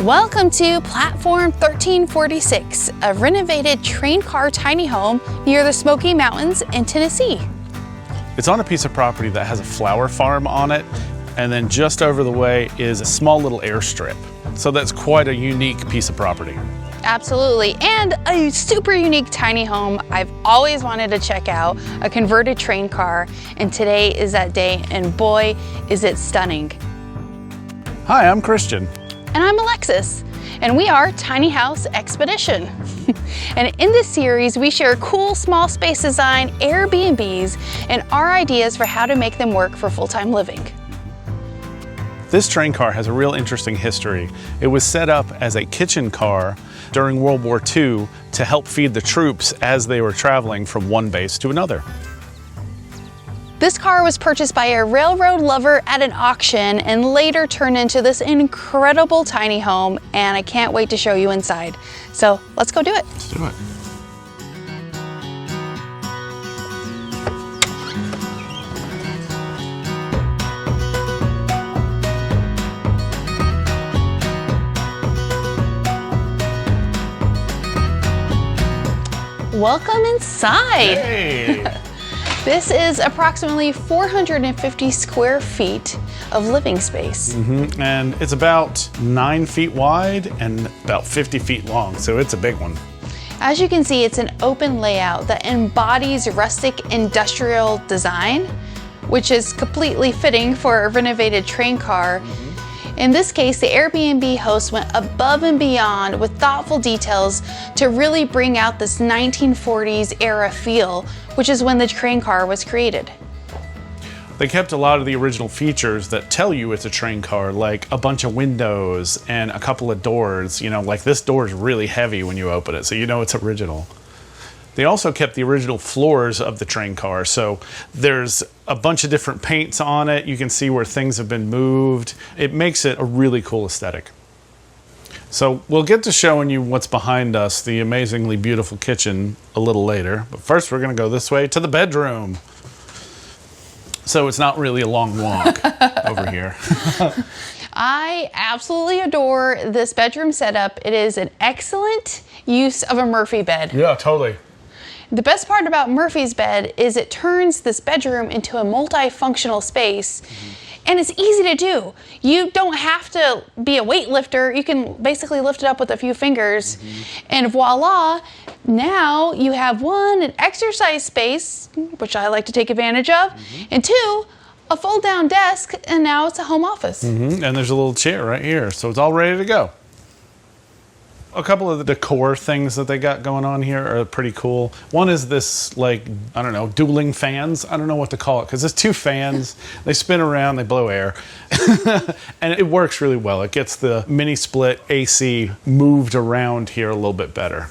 Welcome to Platform 1346, a renovated train car tiny home near the Smoky Mountains in Tennessee. It's on a piece of property that has a flower farm on it, and then just over the way is a small little airstrip. So that's quite a unique piece of property. Absolutely, and a super unique tiny home I've always wanted to check out, a converted train car, and today is that day, and boy, is it stunning. Hi, I'm Christian. And I'm Alexis, and we are Tiny House Expedition. And in this series, we share cool small space design Airbnbs and our ideas for how to make them work for full-time living. This train car has a real interesting history. It was set up as a kitchen car during World War II to help feed the troops as they were traveling from one base to another. This car was purchased by a railroad lover at an auction and later turned into this incredible tiny home, and I can't wait to show you inside. So let's go do it. Let's do it. Welcome inside. Hey. This is approximately 450 square feet of living space. And it's about 9 feet wide and about 50 feet long, so it's a big one. As you can see, it's an open layout that embodies rustic industrial design, which is completely fitting for a renovated train car. In this case, the Airbnb host went above and beyond with thoughtful details to really bring out this 1940s era feel, which is when the train car was created. They kept a lot of the original features that tell you it's a train car, like a bunch of windows and a couple of doors. You know, like this door is really heavy when you open it, so you know it's original. They also kept the original floors of the train car, so there's a bunch of different paints on it. You can see where things have been moved. It makes it a really cool aesthetic. So we'll get to showing you what's behind us, the amazingly beautiful kitchen, a little later. But first we're going to go this way to the bedroom. So it's not really a long walk over here. I absolutely adore this bedroom setup. It is an excellent use of a Murphy bed. Yeah, totally. The best part about Murphy's bed is it turns this bedroom into a multifunctional space, and it's easy to do. You don't have to be a weightlifter. You can basically lift it up with a few fingers, and voila, now you have one, an exercise space, which I like to take advantage of, and two, a fold-down desk, and now it's a home office. And there's a little chair right here, so it's all ready to go. A couple of the decor things that they got going on here are pretty cool. One is this, like, I don't know, dueling fans. I don't know what to call it, because there's two fans. They spin around, they blow air. And it works really well. It gets the mini split AC moved around here a little bit better.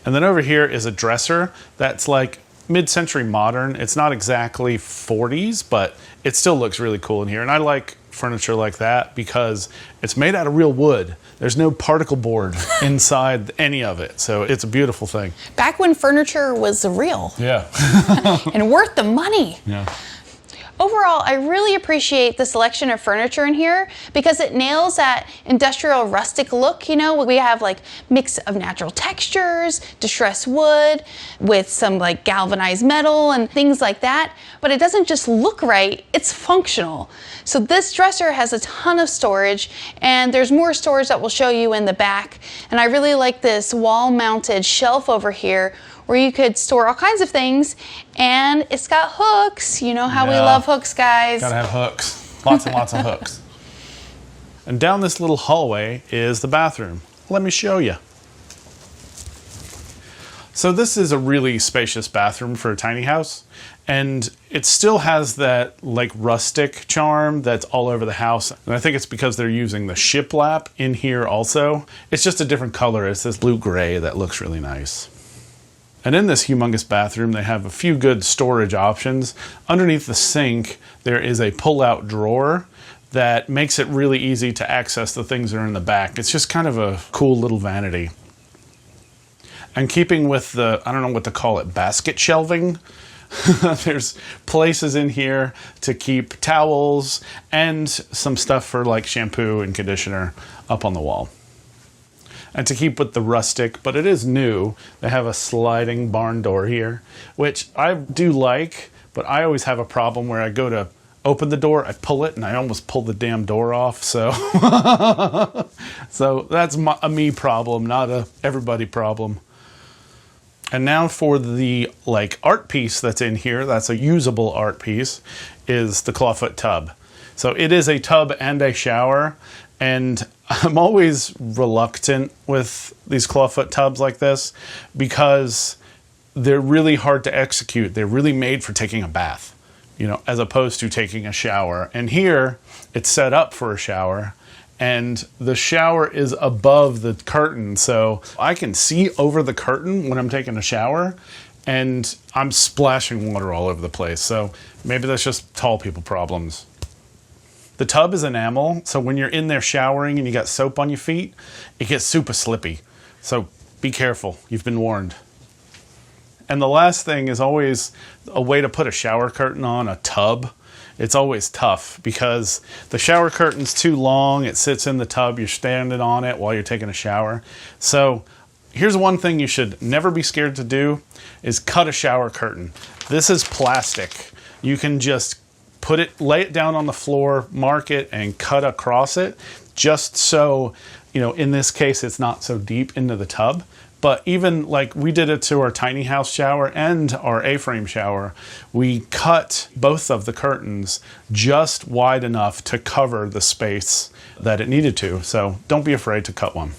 And then over here is a dresser that's like mid-century modern. It's not exactly 40s, but it still looks really cool in here. And I like furniture like that because it's made out of real wood. There's no particle board inside any of it, so it's a beautiful thing. Back when furniture was real. Yeah. And worth the money. Yeah. Overall, I really appreciate the selection of furniture in here because it nails that industrial rustic look. You know, we have like mix of natural textures, distressed wood with some like galvanized metal and things like that. But it doesn't just look right, it's functional. So this dresser has a ton of storage, and there's more storage that we'll show you in the back. And I really like this wall-mounted shelf over here where you could store all kinds of things, and it's got hooks. You know how we love hooks, guys. Gotta have hooks. Lots and lots of hooks. And down this little hallway is the bathroom. Let me show you. So this is a really spacious bathroom for a tiny house, and it still has that like rustic charm that's all over the house. And I think it's because they're using the shiplap in here also. It's just a different color. It's this blue gray that looks really nice. And in this humongous bathroom, they have a few good storage options. Underneath the sink, there is a pull-out drawer that makes it really easy to access the things that are in the back. It's just kind of a cool little vanity. And keeping with the, I don't know what to call it, basket shelving, there's places in here to keep towels and some stuff for like shampoo and conditioner up on the wall. And to keep with the rustic, but it is new, they have a sliding barn door here, which I do like, but I always have a problem where I go to open the door, I pull it, and I almost pull the damn door off, so so that's a me problem, not a everybody problem. And now for the like art piece that's in here, that's a usable art piece, is the clawfoot tub. So it is a tub and a shower, and I'm always reluctant with these clawfoot tubs like this because they're really hard to execute. They're really made for taking a bath, you know, as opposed to taking a shower. And here it's set up for a shower, and the shower is above the curtain, so I can see over the curtain when I'm taking a shower, and I'm splashing water all over the place. So maybe that's just tall people problems. The tub is enamel, so when you're in there showering and you got soap on your feet, it gets super slippy. So be careful, you've been warned. And the last thing is always a way to put a shower curtain on a tub. It's always tough because the shower curtain's too long, it sits in the tub, you're standing on it while you're taking a shower. So here's one thing you should never be scared to do is cut a shower curtain. This is plastic. You can just lay it down on the floor, mark it, and cut across it, just so, you know, in this case, it's not so deep into the tub. But even like we did it to our tiny house shower and our A-frame shower, we cut both of the curtains just wide enough to cover the space that it needed to. So don't be afraid to cut one.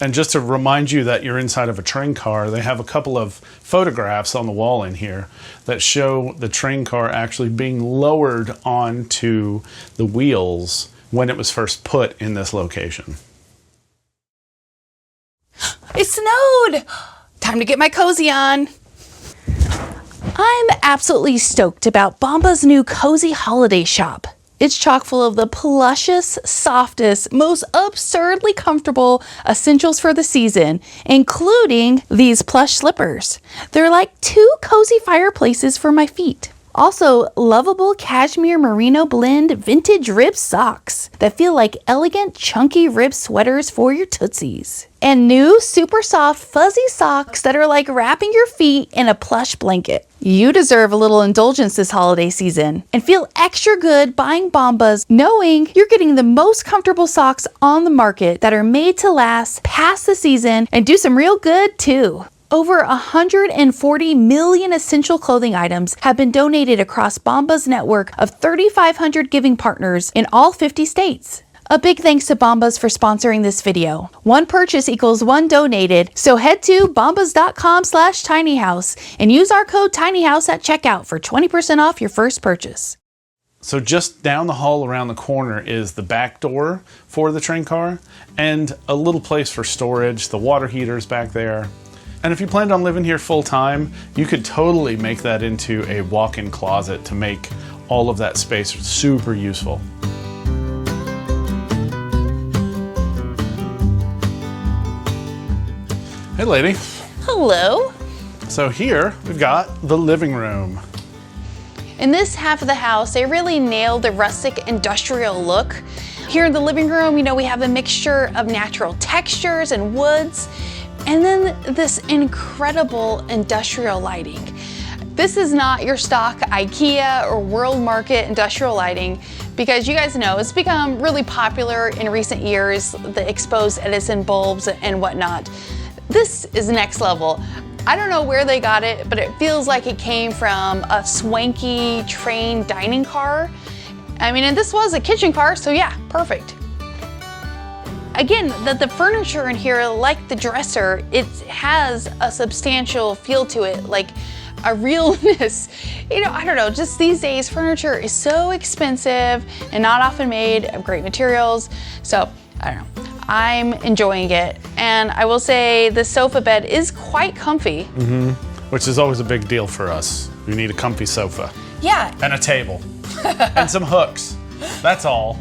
And just to remind you that you're inside of a train car, they have a couple of photographs on the wall in here that show the train car actually being lowered onto the wheels when it was first put in this location. It snowed! Time to get my cozy on. I'm absolutely stoked about Bomba's new cozy holiday shop. It's chock full of the plushest, softest, most absurdly comfortable essentials for the season, including these plush slippers. They're like 2 cozy fireplaces for my feet. Also, lovable cashmere merino blend vintage rib socks that feel like elegant, chunky rib sweaters for your tootsies. And new super soft fuzzy socks that are like wrapping your feet in a plush blanket. You deserve a little indulgence this holiday season and feel extra good buying Bombas knowing you're getting the most comfortable socks on the market that are made to last past the season and do some real good too. Over 140 million essential clothing items have been donated across Bomba's network of 3,500 giving partners in all 50 states. A big thanks to Bombas for sponsoring this video. One purchase equals one donated, so head to bombas.com/tinyhouse and use our code tinyhouse at checkout for 20% off your first purchase. So just down the hall around the corner is the back door for the train car and a little place for storage. The water heater's back there. And if you planned on living here full time, you could totally make that into a walk-in closet to make all of that space super useful. Hey lady. Hello. So here we've got the living room. In this half of the house, they really nailed the rustic industrial look. Here in the living room, you know, we have a mixture of natural textures and woods, and then this incredible industrial lighting. This is not your stock IKEA or World Market industrial lighting because you guys know it's become really popular in recent years, the exposed Edison bulbs and whatnot. This is next level. I don't know where they got it, but it feels like it came from a swanky train dining car. I mean, and this was a kitchen car, so yeah, perfect. Again, the furniture in here, like the dresser, it has a substantial feel to it, like a realness. You know, I don't know, just these days, furniture is so expensive and not often made of great materials. So, I don't know, I'm enjoying it. And I will say the sofa bed is quite comfy. Mm-hmm. Which is always a big deal for us. We need a comfy sofa. Yeah. And a table. And some hooks. That's all.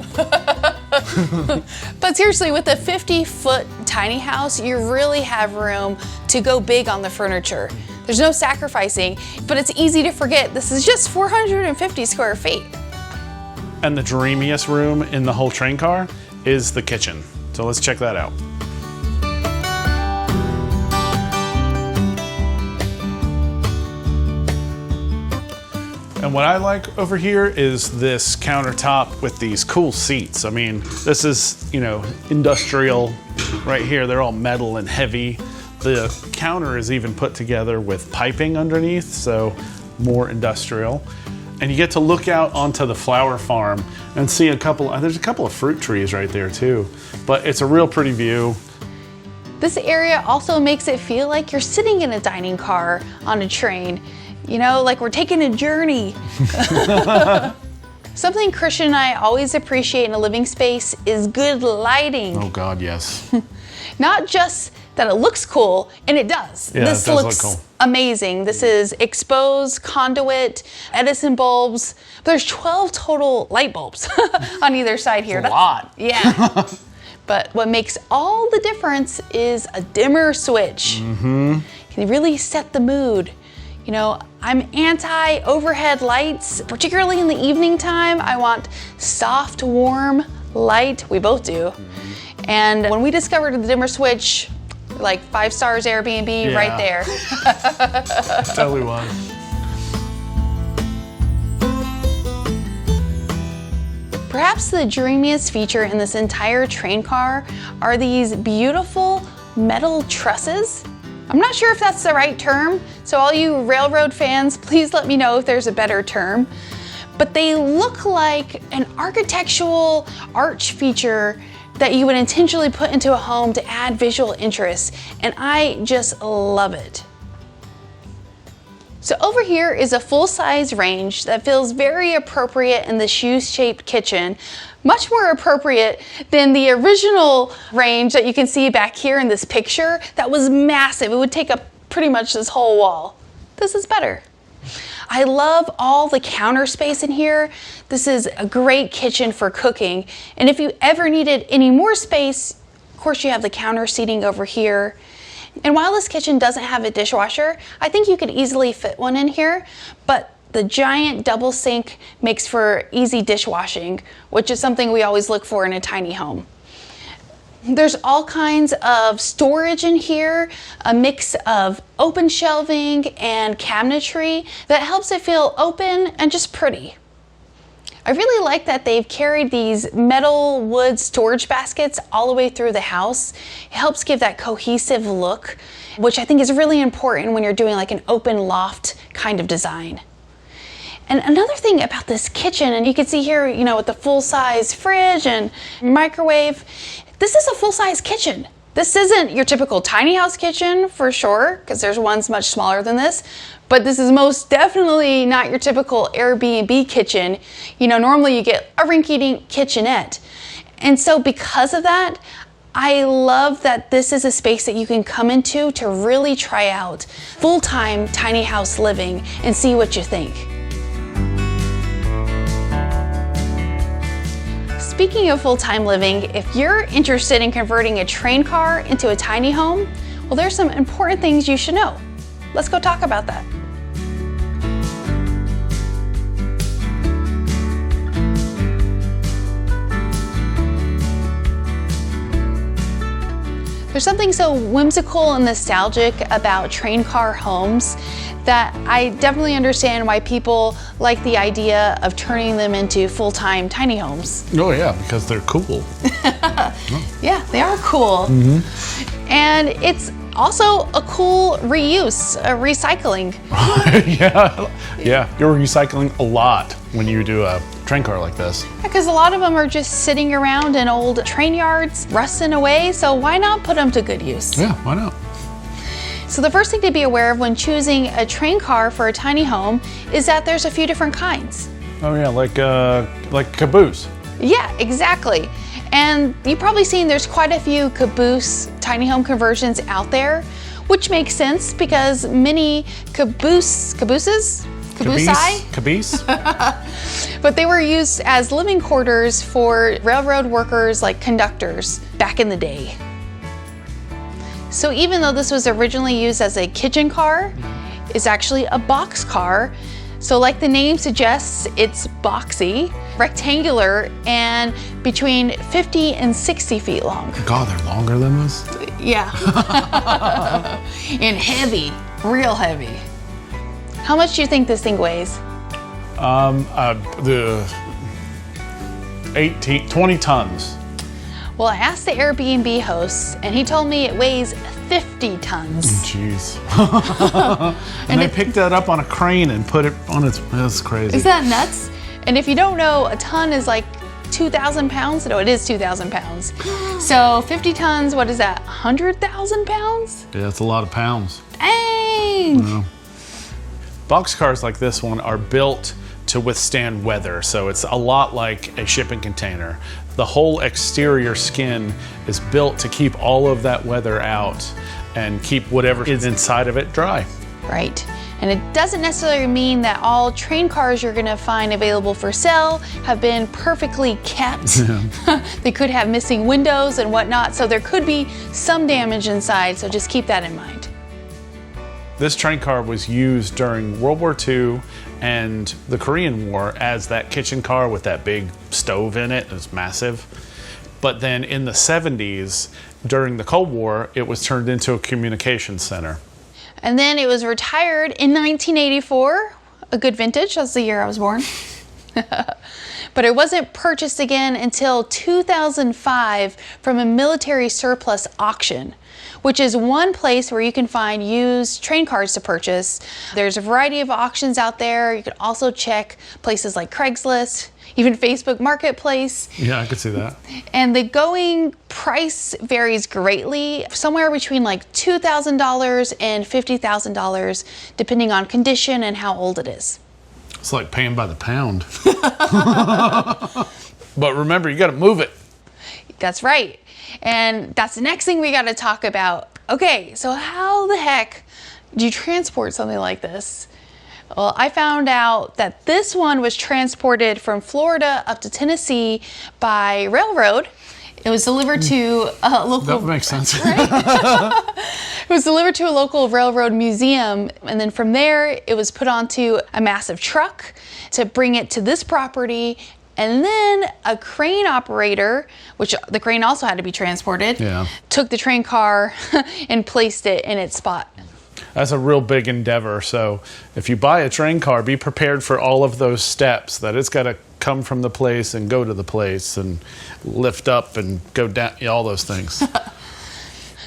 But seriously, with a 50-foot tiny house, you really have room to go big on the furniture. There's no sacrificing, but it's easy to forget this is just 450 square feet. And the dreamiest room in the whole train car is the kitchen. So let's check that out. And what I like over here is this countertop with these cool seats. I mean, this is, you know, industrial right here. They're all metal and heavy. The counter is even put together with piping underneath, so more industrial. And you get to look out onto the flower farm and see there's a couple of fruit trees right there too. But it's a real pretty view. This area also makes it feel like you're sitting in a dining car on a train. You know, like we're taking a journey. Something Christian and I always appreciate in a living space is good lighting. Oh God, yes. Not just that it looks cool, and it does. Yeah, this it does looks look cool. amazing. This is exposed conduit, Edison bulbs. There's 12 total light bulbs on either side here. That's a lot. Yeah. But what makes all the difference is a dimmer switch. Mm-hmm. Can really set the mood. You know, I'm anti-overhead lights, particularly in the evening time. I want soft, warm light. We both do. Mm-hmm. And when we discovered the dimmer switch, like 5 stars Airbnb right there. Totally was. Perhaps the dreamiest feature in this entire train car are these beautiful metal trusses. I'm not sure if that's the right term, so all you railroad fans, please let me know if there's a better term. But they look like an architectural arch feature that you would intentionally put into a home to add visual interest, and I just love it. So over here is a full-size range that feels very appropriate in this U-shaped kitchen, much more appropriate than the original range that you can see back here in this picture. That was massive. It would take up pretty much this whole wall. This is better. I love all the counter space in here. This is a great kitchen for cooking. And if you ever needed any more space, of course you have the counter seating over here. And while this kitchen doesn't have a dishwasher, I think you could easily fit one in here, but the giant double sink makes for easy dishwashing, which is something we always look for in a tiny home. There's all kinds of storage in here, a mix of open shelving and cabinetry that helps it feel open and just pretty. I really like that they've carried these metal wood storage baskets all the way through the house. It helps give that cohesive look, which I think is really important when you're doing like an open loft kind of design. And another thing about this kitchen, and you can see here, you know, with the full-size fridge and microwave, this is a full-size kitchen. This isn't your typical tiny house kitchen for sure, because there's ones much smaller than this, but this is most definitely not your typical Airbnb kitchen. You know, normally you get a rinky-dink kitchenette. And so because of that, I love that this is a space that you can come into to really try out full-time tiny house living and see what you think. Speaking of full-time living, if you're interested in converting a train car into a tiny home, well, there's some important things you should know. Let's go talk about that. There's something so whimsical and nostalgic about train car homes that I definitely understand why people like the idea of turning them into full-time tiny homes. Oh yeah, because they're cool. Yeah, they are cool. Mm-hmm. And it's also a cool reuse, recycling. Yeah, you're recycling a lot when you do a train car like this. Because a lot of them are just sitting around in old train yards, rusting away, so why not put them to good use? Yeah, why not? So the first thing to be aware of when choosing a train car for a tiny home is that there's a few different kinds. Oh yeah, like caboose. Yeah, exactly. And you've probably seen there's quite a few caboose tiny home conversions out there, which makes sense because many cabooses Caboose? But they were used as living quarters for railroad workers like conductors back in the day. So even though this was originally used as a kitchen car, it's actually a box car. So like the name suggests, it's boxy, rectangular, and between 50 and 60 feet long. God, they're longer than this? Yeah. And heavy, real heavy. How much do you think this thing weighs? The 20 tons. Well, I asked the Airbnb host, and he told me it weighs 50 tons. Jeez. and they picked that up on a crane and put it on its, that's crazy. Is that nuts? And if you don't know, a ton is like 2,000 pounds. No, it is 2,000 pounds. So 50 tons, what is that, 100,000 pounds? Yeah, it's a lot of pounds. Dang! Yeah. Boxcars like this one are built to withstand weather, so it's a lot like a shipping container. The whole exterior skin is built to keep all of that weather out and keep whatever is inside of it dry. Right. And it doesn't necessarily mean that all train cars you're gonna find available for sale have been perfectly kept. Yeah. They could have missing windows and whatnot, so there could be some damage inside, so just keep that in mind. This train car was used during World War II and the Korean War as that kitchen car with that big stove in it. It was massive. But then in the 70s, during the Cold War, it was turned into a communications center. And then it was retired in 1984, a good vintage, that's the year I was born. But it wasn't purchased again until 2005 from a military surplus auction, which is one place where you can find used train cars to purchase. There's a variety of auctions out there. You can also check places like Craigslist, even Facebook Marketplace. Yeah, I could see that. And the going price varies greatly, somewhere between like $2,000 and $50,000, depending on condition and how old it is. It's like paying by the pound. But remember, you got to move it. That's right. And that's the next thing we got to talk about. Okay, so how the heck do you transport something like this? Well, I found out that this one was transported from Florida up to Tennessee by railroad. It was delivered to a local... That makes sense. Right? It was delivered to a local railroad museum, and then from there, it was put onto a massive truck to bring it to this property. And then a crane operator, which the crane also had to be transported, took the train car and placed it in its spot. That's a real big endeavor. So if you buy a train car, be prepared for all of those steps, that it's got to come from the place and go to the place and lift up and go down, all those things.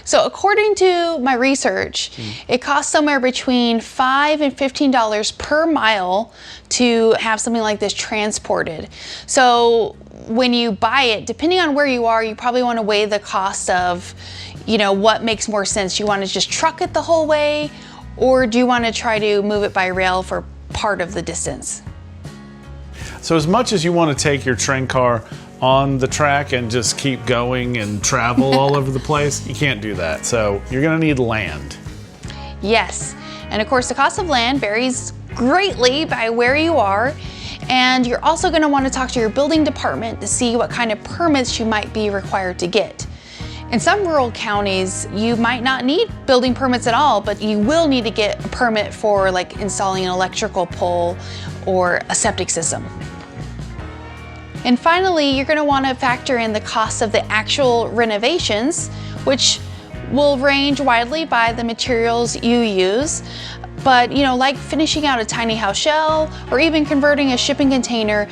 So according to my research, it costs somewhere between $5 and $15 per mile to have something like this transported. So when you buy it, depending on where you are, you probably want to weigh the cost of, what makes more sense. Do you want to just truck it the whole way, or do you want to try to move it by rail for part of the distance? So as much as you want to take your train car on the track and just keep going and travel all over the place, you can't do that. So you're going to need land. Yes. And of course, the cost of land varies greatly by where you are. And you're also going to want to talk to your building department to see what kind of permits you might be required to get. In some rural counties, you might not need building permits at all, but you will need to get a permit for like installing an electrical pole or a septic system. And finally, you're going to want to factor in the cost of the actual renovations, which will range widely by the materials you use. But, like finishing out a tiny house shell or even converting a shipping container,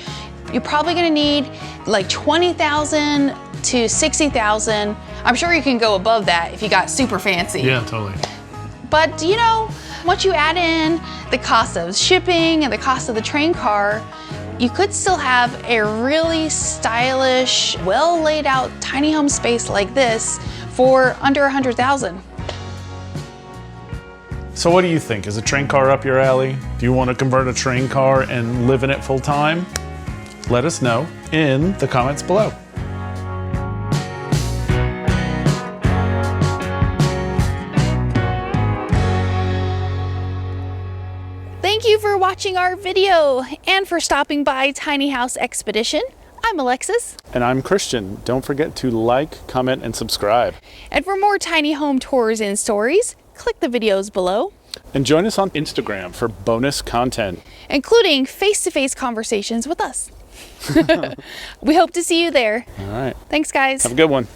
you're probably going to need like $20,000 to $60,000. I'm sure you can go above that if you got super fancy. Yeah, totally. But, once you add in the cost of shipping and the cost of the train car, you could still have a really stylish, well laid out tiny home space like this for under $100,000. So what do you think? Is a train car up your alley? Do you want to convert a train car and live in it full time? Let us know in the comments below. Thank Thank you for watching our video and for stopping by Tiny House Expedition. I'm Alexis. And I'm Christian. Don't forget to like, comment, and subscribe. And for more tiny home tours and stories, click the videos below. And join us on Instagram for bonus content, including face-to-face conversations with us. We hope to see you there. All right. Thanks, guys. Have a good one.